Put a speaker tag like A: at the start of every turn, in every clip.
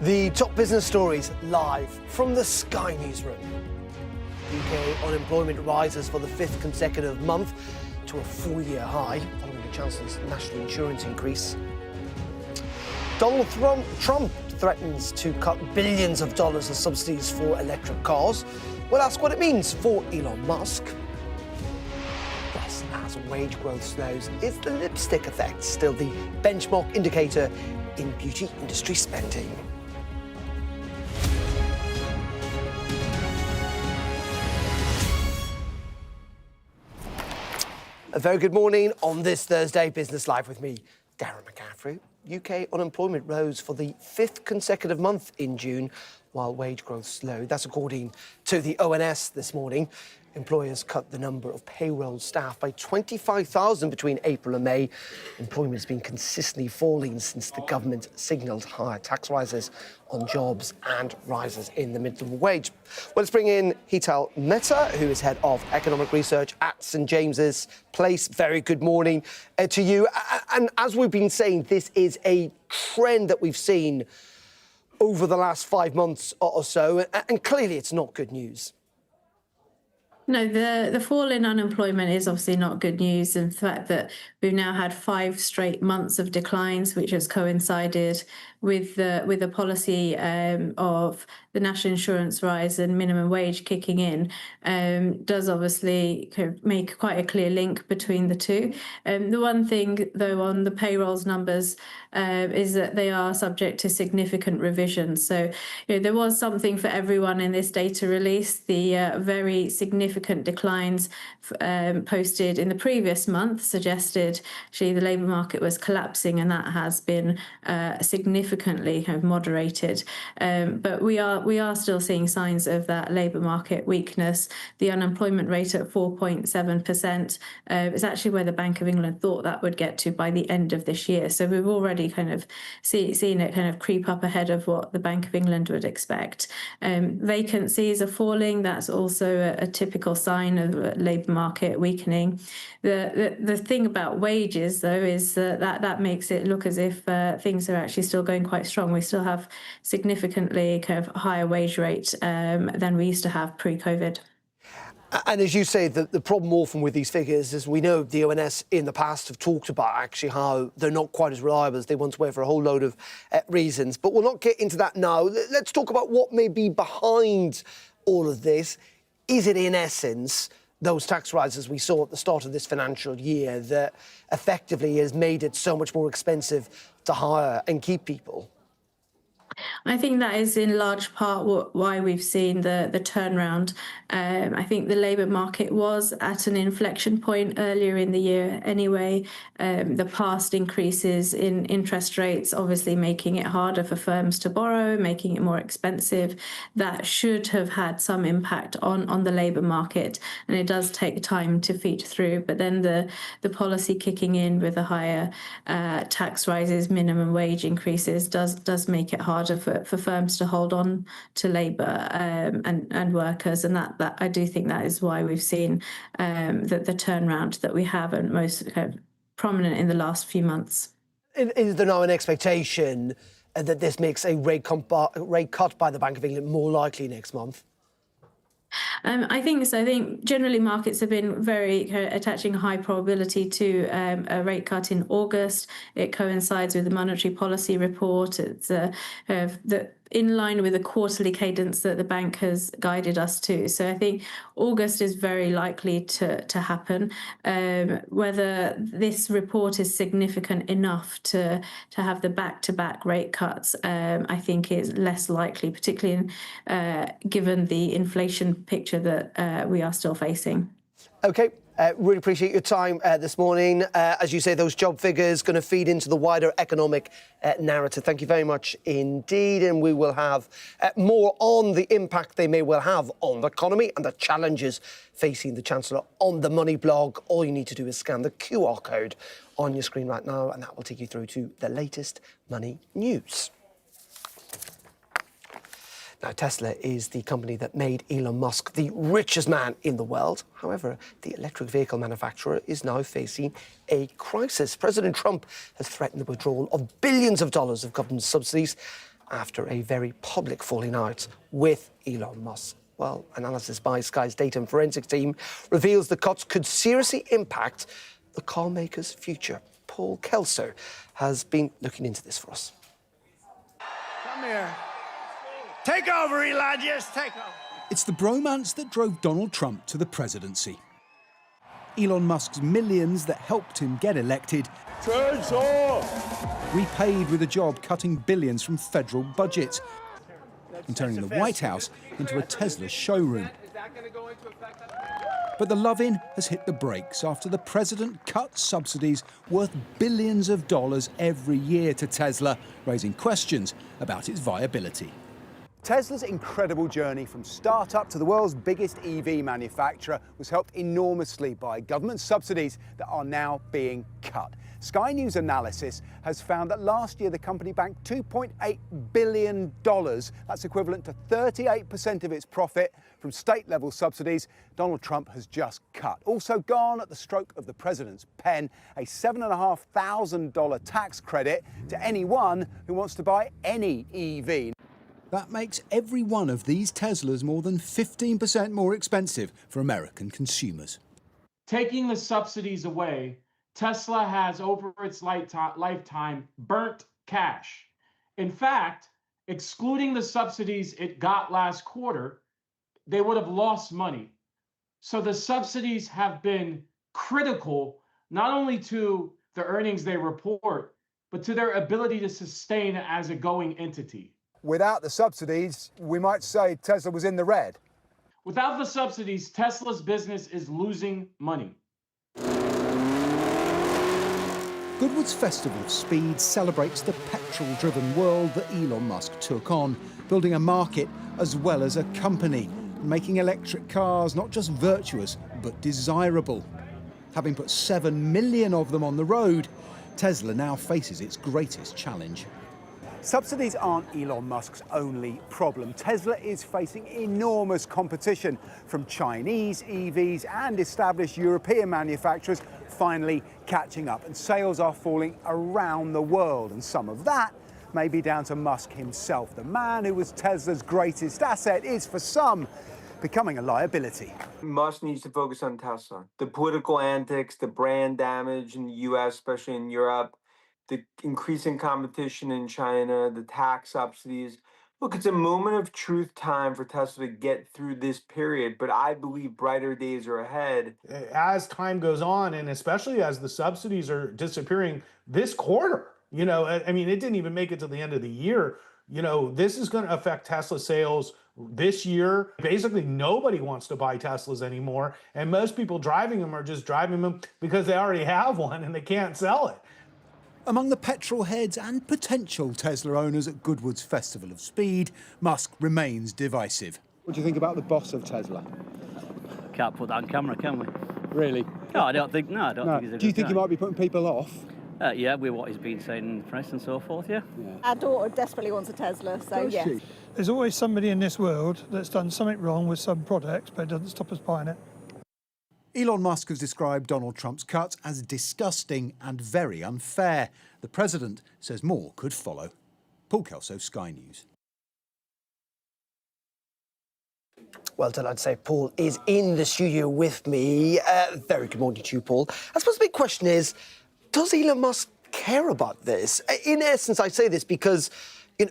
A: The top business stories live from the Sky newsroom. UK unemployment rises for the fifth consecutive month to a four-year high following the Chancellor's national insurance increase. Donald Trump threatens to cut billions of dollars of subsidies for electric cars. We'll ask what it means for Elon Musk. Plus, as wage growth slows, is the lipstick effect still the benchmark indicator in beauty industry spending? A very good morning on this Thursday, Business Live with me, Darren McCaffrey. UK unemployment rose for the fifth consecutive month in June, while wage growth slowed. That's according to the ONS this morning. Employers cut the number of payroll staff by 25,000 between April and May. Employment has been consistently falling since the government signalled higher tax rises on jobs and rises in the minimum wage. Well, let's bring in Hital Mehta, who is head of economic research at St James's Place. Very good morning to you. And as we've been saying, this is a trend that we've seen over the last 5 months or so, and clearly it's not good news.
B: No, the fall in unemployment is obviously not good news. In fact, that we've now had 5 straight months of declines, which has coincided with the policy of the national insurance rise and minimum wage kicking in, does obviously kind of make quite a clear link between the two. The one thing, though, on the payrolls numbers is that they are subject to significant revisions. So there was something for everyone in this data release. The very significant declines posted in the previous month suggested actually the labour market was collapsing, and that has been significantly kind of moderated. But we are still seeing signs of that labour market weakness. The unemployment rate at 4.7% is actually where the Bank of England thought that would get to by the end of this year. So we've already kind of seen it kind of creep up ahead of what the Bank of England would expect. Vacancies are falling. That's also a typical sign of a labour market weakening. The thing about wages, though, is that makes it look as if things are actually still going quite strong. We still have significantly kind of higher wage rate than we used to have pre-COVID.
A: And as you say, the problem often with these figures is we know the ONS in the past have talked about actually how they're not quite as reliable as they once were for a whole load of reasons. But we'll not get into that now. Let's talk about what may be behind all of this. Is it, in essence, those tax rises we saw at the start of this financial year that effectively has made it so much more expensive to hire and keep people?
B: I think that is in large part why we've seen the turnaround. I think the labour market was at an inflection point earlier in the year anyway. The past increases in interest rates obviously making it harder for firms to borrow, making it more expensive. That should have had some impact on the labour market, and it does take time to feed through. But then the policy kicking in with the higher tax rises, minimum wage increases does make it harder for firms to hold on to labour and workers, and that I do think that is why we've seen the turnaround that we have and most kind of prominent in the last few months.
A: Is there now an expectation that this makes a rate cut by the Bank of England more likely next month?
B: I think so. I think generally markets have been very attaching high probability to a rate cut in August. It coincides with the monetary policy report. It's in line with the quarterly cadence that the bank has guided us to. So I think August is very likely to happen. Whether this report is significant enough to have the back-to-back rate cuts, I think is less likely, particularly given the inflation picture that we are still facing.
A: OK. Really appreciate your time this morning. As you say, those job figures going to feed into the wider economic narrative. Thank you very much indeed. And we will have more on the impact they may well have on the economy and the challenges facing the Chancellor on the Money blog. All you need to do is scan the QR code on your screen right now, and that will take you through to the latest money news. Now, Tesla is the company that made Elon Musk the richest man in the world. However, the electric vehicle manufacturer is now facing a crisis. President Trump has threatened the withdrawal of billions of dollars of government subsidies after a very public falling out with Elon Musk. Well, analysis by Sky's data and forensics team reveals the cuts could seriously impact the car maker's future. Paul Kelso has been looking into this for us.
C: Come here. Take over, Eli, just take over.
D: It's the bromance that drove Donald Trump to the presidency. Elon Musk's millions that helped him get elected repaid with a job cutting billions from federal budgets and turning the White House into a Tesla showroom. But the love-in has hit the brakes after the president cut subsidies worth billions of dollars every year to Tesla, raising questions about its viability.
E: Tesla's incredible journey from startup to the world's biggest EV manufacturer was helped enormously by government subsidies that are now being cut. Sky News analysis has found that last year the company banked $2.8 billion. That's equivalent to 38% of its profit from state-level subsidies Donald Trump has just cut. Also gone at the stroke of the president's pen, a $7,500 tax credit to anyone who wants to buy any EV.
D: That makes every one of these Teslas more than 15% more expensive for American consumers.
F: Taking the subsidies away, Tesla has, over its lifetime, burnt cash. In fact, excluding the subsidies it got last quarter, they would have lost money. So the subsidies have been critical, not only to the earnings they report, but to their ability to sustain as a going entity.
E: Without the subsidies, we might say Tesla was in the red.
F: Without the subsidies, Tesla's business is losing money.
D: Goodwood's Festival of Speed celebrates the petrol-driven world that Elon Musk took on, building a market as well as a company, making electric cars not just virtuous, but desirable. Having put 7 million of them on the road, Tesla now faces its greatest challenge.
E: Subsidies aren't Elon Musk's only problem. Tesla is facing enormous competition from Chinese EVs and established European manufacturers finally catching up. And sales are falling around the world. And some of that may be down to Musk himself. The man who was Tesla's greatest asset is, for some, becoming a liability.
G: Musk needs to focus on Tesla. The political antics, the brand damage in the US, especially in Europe, the increasing competition in China, the tax subsidies. Look, it's a moment of truth time for Tesla to get through this period, but I believe brighter days are ahead.
H: As time goes on, and especially as the subsidies are disappearing this quarter, I mean, it didn't even make it to the end of the year. This is going to affect Tesla sales this year. Basically, nobody wants to buy Teslas anymore, and most people driving them are just driving them because they already have one and they can't sell it.
D: Among the petrol heads and potential Tesla owners at Goodwood's Festival of Speed, Musk remains divisive.
E: What do you think about the boss of Tesla?
I: Can't put that on camera, can we?
E: Really?
I: No, I don't think. No, I don't think he's a good
E: Do you think
I: guy.
E: he might be putting people off?
I: Yeah, with what he's been saying in the press and so forth, yeah.
J: Our daughter desperately wants a Tesla, so yes.
K: There's always somebody in this world that's done something wrong with some product, but it doesn't stop us buying it.
D: Elon Musk has described Donald Trump's cuts as disgusting and very unfair. The president says more could follow. Paul Kelso, Sky News.
A: Well done, I'd say Paul is in the studio with me. Very good morning to you, Paul. I suppose the big question is, does Elon Musk care about this? In essence, I say this because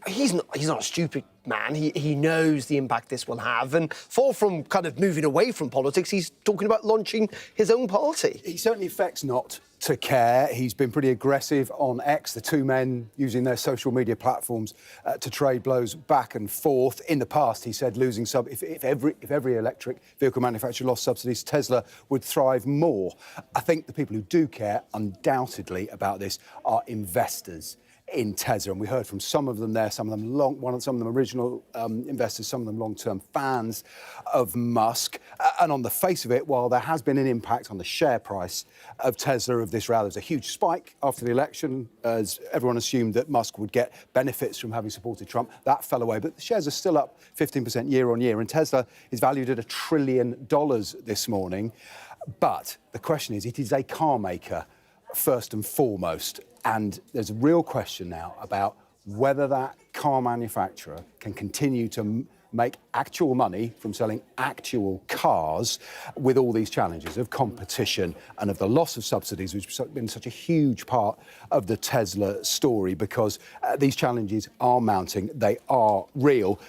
A: he's not a stupid man. He knows the impact this will have. And far from kind of moving away from politics, he's talking about launching his own party.
E: He certainly affects not to care. He's been pretty aggressive on X, the two men using their social media platforms to trade blows back and forth. In the past, he said if every electric vehicle manufacturer lost subsidies, Tesla would thrive more. I think the people who do care undoubtedly about this are investors in Tesla, and we heard from some of them there, some of them original investors, some of them long-term fans of Musk. And on the face of it, while there has been an impact on the share price of Tesla of this round, there was a huge spike after the election, as everyone assumed that Musk would get benefits from having supported Trump. That fell away, but the shares are still up 15% year on year, and Tesla is valued at $1 trillion this morning. But the question is, it is a car maker first and foremost. And there's a real question now about whether that car manufacturer can continue to make actual money from selling actual cars with all these challenges of competition and of the loss of subsidies, which has been such a huge part of the Tesla story, because these challenges are mounting, they are real.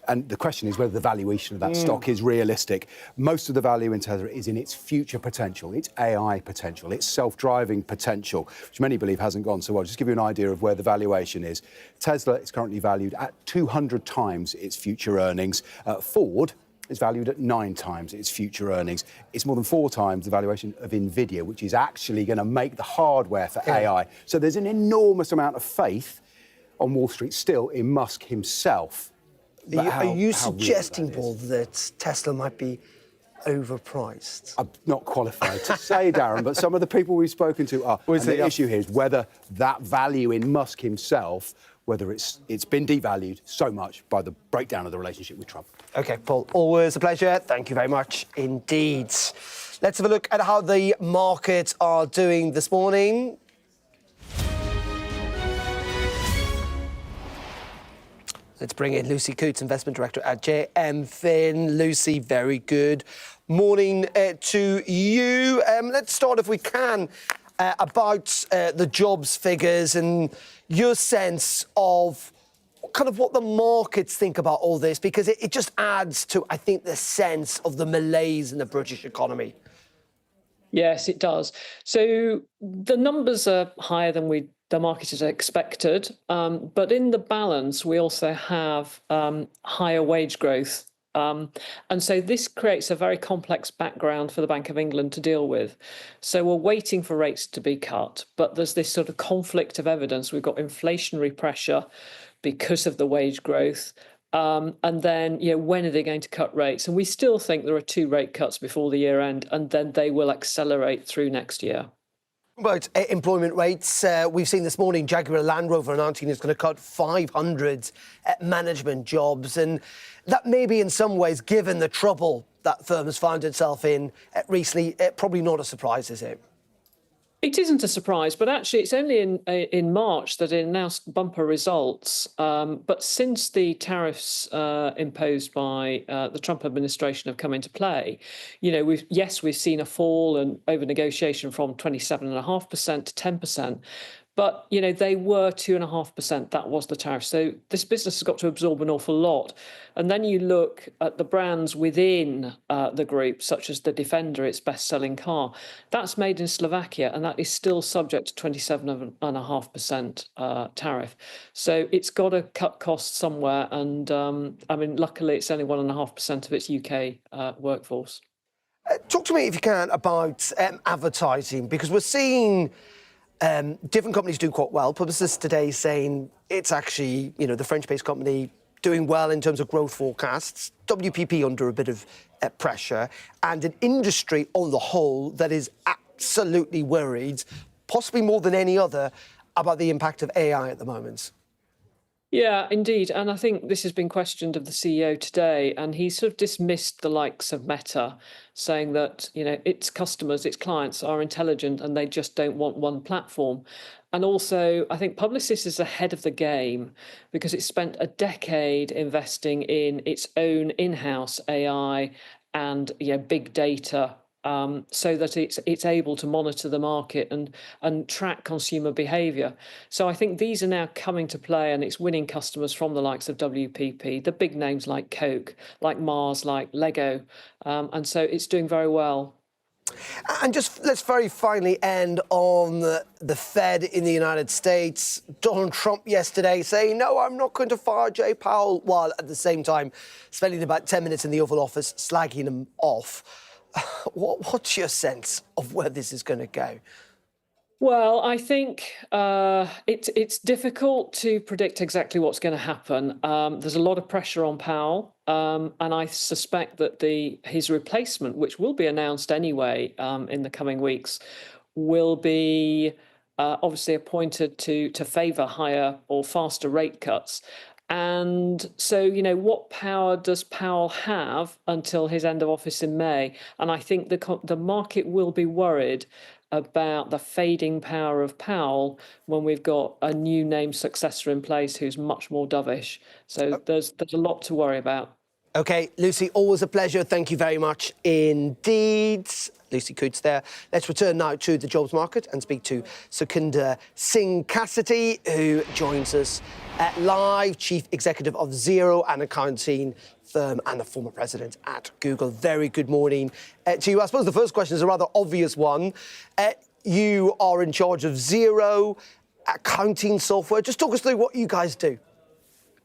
E: And the question is whether the valuation of that stock is realistic. Most of the value in Tesla is in its future potential, its AI potential, its self-driving potential, which many believe hasn't gone so well. Just give you an idea of where the valuation is. Tesla is currently valued at 200 times its future earnings. Ford is valued at 9 times its future earnings. It's more than 4 times the valuation of Nvidia, which is actually going to make the hardware for AI. So there's an enormous amount of faith on Wall Street still in Musk himself.
A: Are you suggesting, Paul, that Tesla might be overpriced?
E: I'm not qualified to say, Darren, but some of the people we've spoken to are. And the issue here is whether that value in Musk himself, whether it's been devalued so much by the breakdown of the relationship with Trump.
A: OK, Paul, always a pleasure. Thank you very much indeed. Let's have a look at how the markets are doing this morning. Let's bring in Lucy Coots, Investment Director at JM Fin. Lucy, very good morning to you. Let's start, if we can, about the jobs figures and your sense of kind of what the markets think about all this, because it just adds to, I think, the sense of the malaise in the British economy.
L: Yes, it does. So the numbers are higher than the market has expected, but in the balance, we also have higher wage growth. And so this creates a very complex background for the Bank of England to deal with. So we're waiting for rates to be cut, but there's this sort of conflict of evidence. We've got inflationary pressure because of the wage growth. And then, when are they going to cut rates? And we still think there are 2 rate cuts before the year end, and then they will accelerate through next year.
A: About employment rates, we've seen this morning Jaguar Land Rover announcing it's going to cut 500 management jobs. And that may be, in some ways, given the trouble that firm has found itself in recently, probably not a surprise, is it?
L: It isn't a surprise, but actually it's only in March that it announced bumper results. But since the tariffs imposed by the Trump administration have come into play, we've seen a fall and over negotiation from 27.5% to 10%. But, they were 2.5%. That was the tariff. So this business has got to absorb an awful lot. And then you look at the brands within the group, such as the Defender, its best-selling car. That's made in Slovakia, and that is still subject to 27.5% tariff. So it's got to cut costs somewhere. And, luckily, it's only 1.5% of its UK workforce.
A: Talk to me, if you can, about advertising, because we're seeing different companies do quite well. Publicis today saying it's actually, the French-based company doing well in terms of growth forecasts. WPP under a bit of pressure, and an industry on the whole that is absolutely worried, possibly more than any other, about the impact of AI at the moment.
L: Yeah, indeed. And I think this has been questioned of the CEO today, and he sort of dismissed the likes of Meta, saying that, its customers, its clients are intelligent and they just don't want one platform. And also, I think Publicis is ahead of the game because it spent a decade investing in its own in-house AI and big data, so that it's able to monitor the market and track consumer behaviour. So I think these are now coming to play, and it's winning customers from the likes of WPP, the big names like Coke, like Mars, like Lego, and so it's doing very well.
A: And just let's very finally end on the Fed in the United States. Donald Trump yesterday saying, no, I'm not going to fire Jay Powell, while at the same time spending about 10 minutes in the Oval Office slagging him off. What's your sense of where this is going to go?
L: Well, I think it's difficult to predict exactly what's going to happen. There's a lot of pressure on Powell, and I suspect that his replacement, which will be announced anyway in the coming weeks, will be obviously appointed to favour higher or faster rate cuts. And so, what power does Powell have until his end of office in May? And I think the market will be worried about the fading power of Powell when we've got a new name successor in place who's much more dovish. So there's a lot to worry about.
A: OK, Lucy, always a pleasure. Thank you very much indeed. Lucy Coots there. Let's return now to the jobs market and speak to Sakinda Singh Cassidy, who joins us live, Chief Executive of Xero, an accounting firm and the former president at Google. Very good morning to you. I suppose the first question is a rather obvious one. You are in charge of Xero accounting software. Just talk us through what you guys do.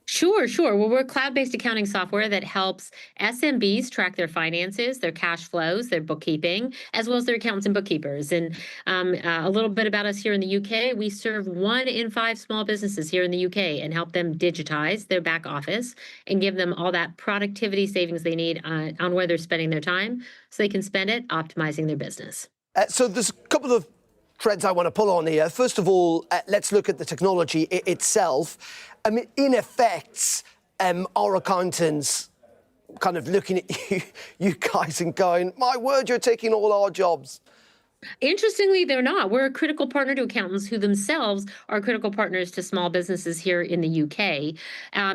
M: Sure. Well, we're cloud-based accounting software that helps SMBs track their finances, their cash flows, their bookkeeping, as well as their accountants and bookkeepers. And a little bit about us here in the UK, we serve 1 in 5 small businesses here in the UK and help them digitize their back office and give them all that productivity savings they need on where they're spending their time so they can spend it optimizing their business. So
A: there's a couple of threads I want to pull on here. First of all, let's look at the technology itself. I mean, in effect, our accountants kind of looking at you guys and going, my word, you're taking all our jobs.
M: Interestingly, they're not. We're a critical partner to accountants who themselves are critical partners to small businesses here in the UK.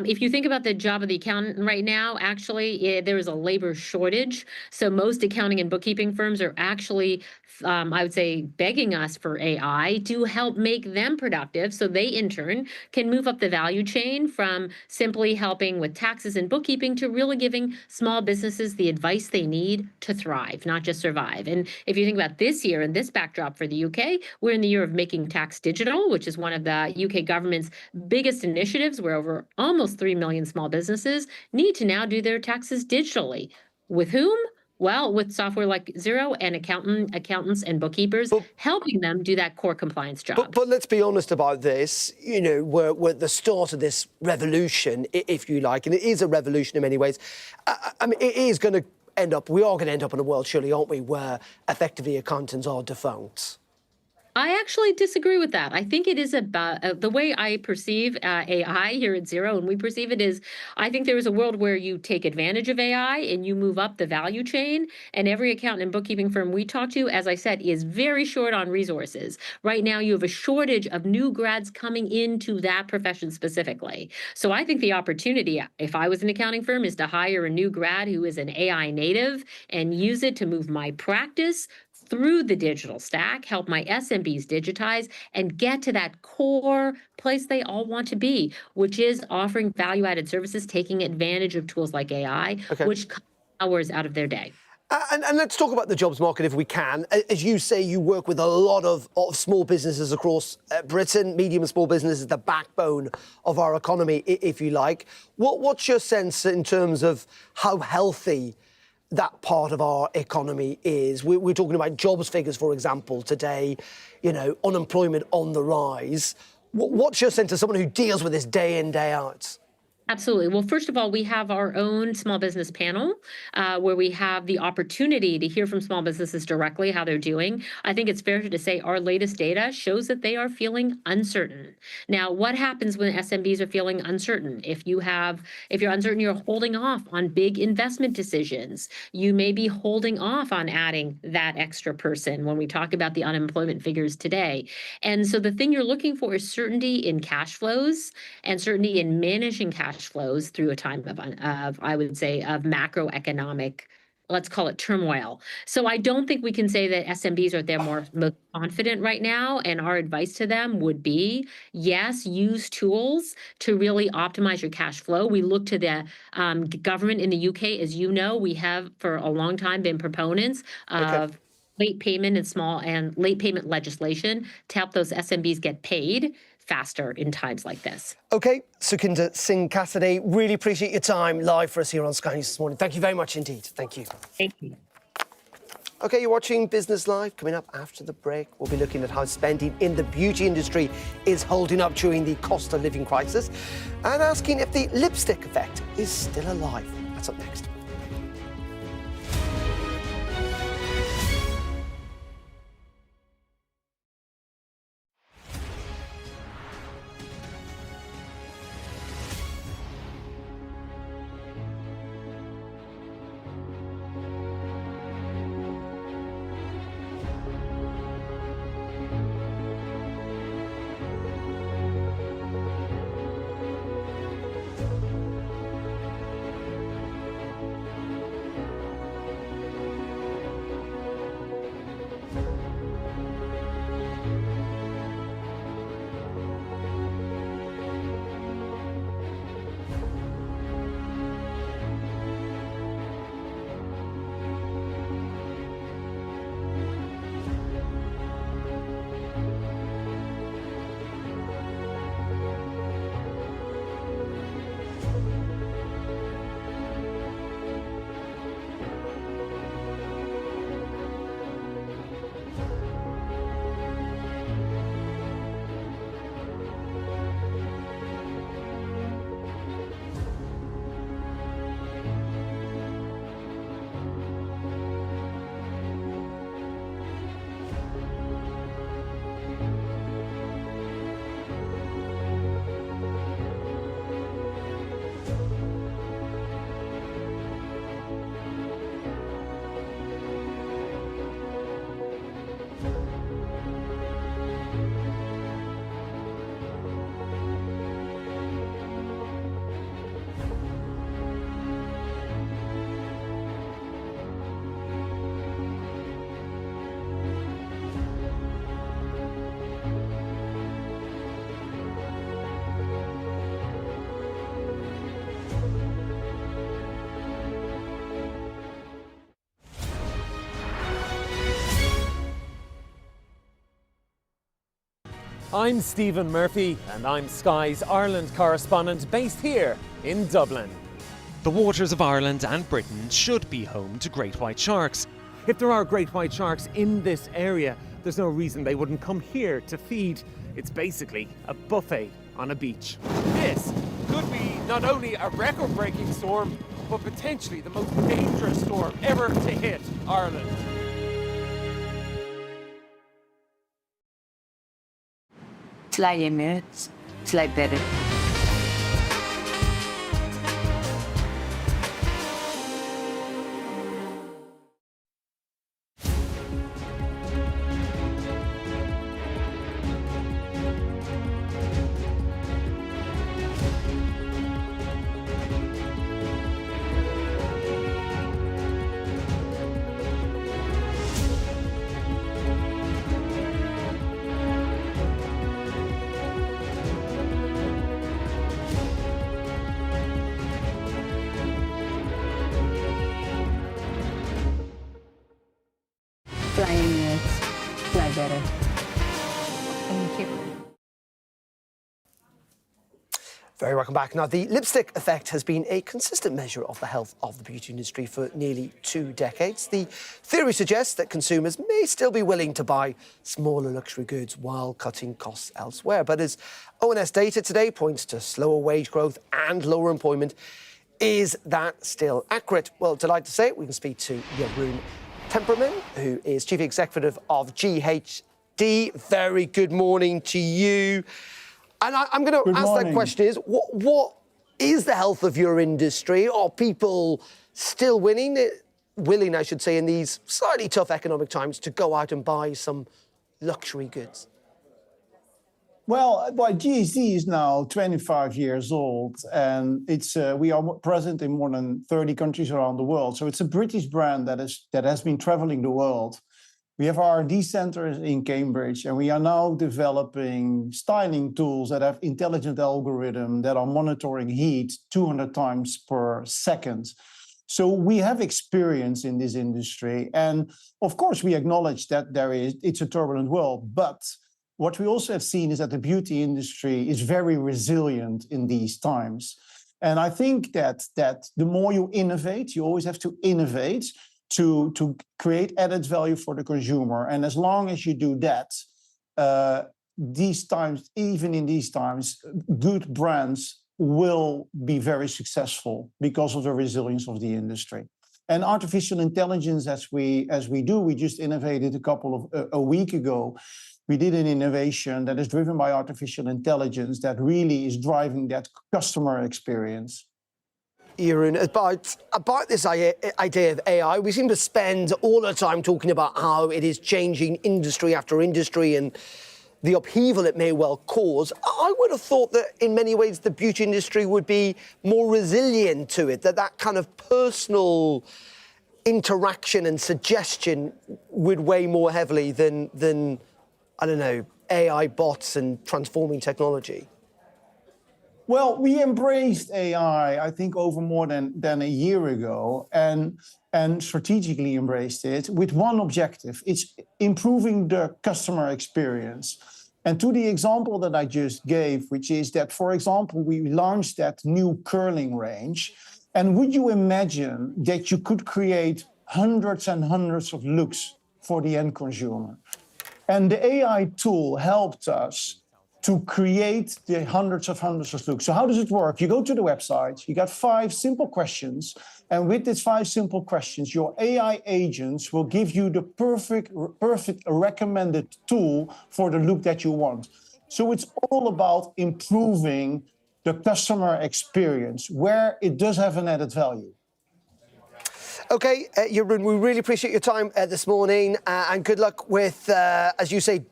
M: If you think about the job of the accountant right now, actually, there is a labor shortage. So most accounting and bookkeeping firms are actually, I would say, begging us for AI to help make them productive so they, in turn, can move up the value chain from simply helping with taxes and bookkeeping to really giving small businesses the advice they need to thrive, not just survive. And if you think about this year, and this backdrop for the UK, we're in the year of making tax digital, which is one of the UK government's biggest initiatives, where over almost 3 million small businesses need to now do their taxes digitally. With whom? Well, with software like Xero and accountants and bookkeepers, helping them do that core compliance job.
A: But let's be honest about this. You know, we're at the start of this revolution, if you like, and it is a revolution in many ways. I mean, it is going to we are going to end up in a world, surely, aren't we, where effectively accountants are defunct?
M: I actually disagree with that. I think it is about the way I perceive AI here at Xero, and we perceive it is, I think there is a world where you take advantage of AI and you move up the value chain, and every accountant and bookkeeping firm we talk to, as I said, is very short on resources. Right now, you have a shortage of new grads coming into that profession specifically. So I think the opportunity, if I was an accounting firm, is to hire a new grad who is an AI native and use it to move my practice through the digital stack, help my SMBs digitize, and get to that core place they all want to be, which is offering value-added services, taking advantage of tools like AI, which cut hours out of their day.
A: And let's talk about the jobs market if we can. As you say, you work with a lot of small businesses across Britain. Medium and small business is the backbone of our economy, if you like. What's your sense in terms of how healthy that part of our economy is? We're talking about jobs figures, for example, today, you know, unemployment on the rise. What's your sense as someone who deals with this day in, day out?
M: Absolutely. Well, first of all, we have our own small business panel where we have the opportunity to hear from small businesses directly how they're doing. I think it's fair to say our latest data shows that they are feeling uncertain. Now, what happens when SMBs are feeling uncertain? If you're uncertain, you're holding off on big investment decisions. You may be holding off on adding that extra person when we talk about the unemployment figures today. And so the thing you're looking for is certainty in cash flows and certainty in managing cash flows through a time of I would say, of macroeconomic, let's call it turmoil. So I don't think we can say that SMBs are their most confident right now. And our advice to them would be, yes, use tools to really optimize your cash flow. We look to the government in the UK, as you know, we have for a long time been proponents of late payment and late payment legislation to help those SMBs get paid faster in times like this.
A: OK, Sakinda Singh Cassidy, really appreciate your time live for us here on Sky News this morning. Thank you very much indeed. Thank you.
M: Thank you.
A: OK, you're watching Business Live. Coming up after the break, we'll be looking at how spending in the beauty industry is holding up during the cost of living crisis and asking if the lipstick effect is still alive. That's up next.
N: I'm Stephen Murphy, and I'm Sky's Ireland correspondent based here in Dublin.
O: The waters of Ireland and Britain should be home to great white sharks.
N: If there are great white sharks in this area, there's no reason they wouldn't come here to feed. It's basically a buffet on a beach. This could be not only a record-breaking storm, but potentially the most dangerous storm ever to hit Ireland.
P: Slide minutes, slide better. Flying minutes, fly better. Thank you.
A: Very welcome back. Now, the lipstick effect has been a consistent measure of the health of the beauty industry for nearly 2 decades. The theory suggests that consumers may still be willing to buy smaller luxury goods while cutting costs elsewhere. But as ONS data today points to slower wage growth and lower employment, is that still accurate? Well, delighted to say it, we can speak to Jeroen Temperman, who is Chief Executive of GHD. Very good morning to you. And I'm going to ask that question is, what is the health of your industry? Are people still willing, I should say, in these slightly tough economic times to go out and buy some luxury goods?
Q: Well, GHD is now 25 years old, and we are present in more than 30 countries around the world. So it's a British brand that has been traveling the world. We have our R&D centers in Cambridge, and we are now developing styling tools that have intelligent algorithms that are monitoring heat 200 times per second. So we have experience in this industry, and of course we acknowledge that it's a turbulent world, but what we also have seen is that the beauty industry is very resilient in these times. And I think that the more you innovate, you always have to innovate to create added value for the consumer. And as long as you do that, even in these times, good brands will be very successful because of the resilience of the industry. And artificial intelligence, as we just innovated a week ago. We did an innovation that is driven by artificial intelligence that really is driving that customer experience.
A: Jeroen, about this idea of AI, we seem to spend all the time talking about how it is changing industry after industry and the upheaval it may well cause. I would have thought that in many ways the beauty industry would be more resilient to it, that kind of personal interaction and suggestion would weigh more heavily than I don't know, AI bots and transforming technology?
Q: Well, we embraced AI, I think, over more than a year ago, and strategically embraced it with one objective. It's improving the customer experience. And to the example that I just gave, which is that, for example, we launched that new curling range. And would you imagine that you could create hundreds and hundreds of looks for the end consumer? And the AI tool helped us to create the hundreds of looks. So how does it work? You go to the website, you got 5 simple questions, and with these 5 simple questions, your AI agents will give you the perfect recommended tool for the look that you want. So it's all about improving the customer experience where it does have an added value.
A: OK, Jeroen, we really appreciate your time this morning and good luck with, as you say,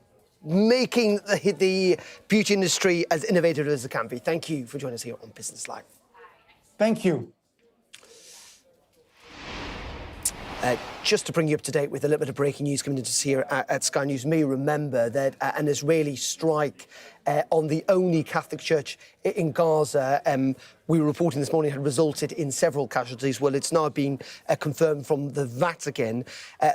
A: making the beauty industry as innovative as it can be. Thank you for joining us here on Business Live.
Q: Thank you.
A: Just to bring you up to date with a little bit of breaking news coming into us here at Sky News, you may remember that an Israeli strike on the only Catholic church in Gaza. We were reporting this morning had resulted in several casualties. Well, it's now been confirmed from the Vatican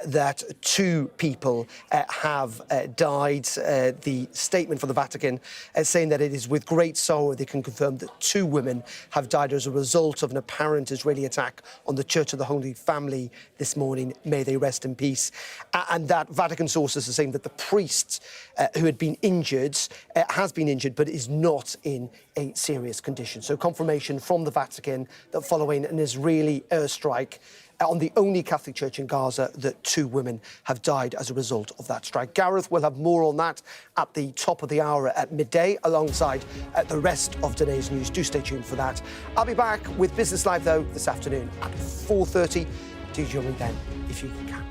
A: that 2 people have died. The statement from the Vatican saying that it is with great sorrow they can confirm that 2 women have died as a result of an apparent Israeli attack on the Church of the Holy Family this morning. May they rest in peace. And that Vatican sources are saying that the priest who had been injured has been injured but is not in a serious condition. So confirmation from the Vatican that following an Israeli airstrike on the only Catholic church in Gaza, that 2 women have died as a result of that strike. Gareth will have more on that at the top of the hour at midday, alongside the rest of today's news. Do stay tuned for that. I'll be back with Business Live, though, this afternoon at 4:30. Do join me then, if you can.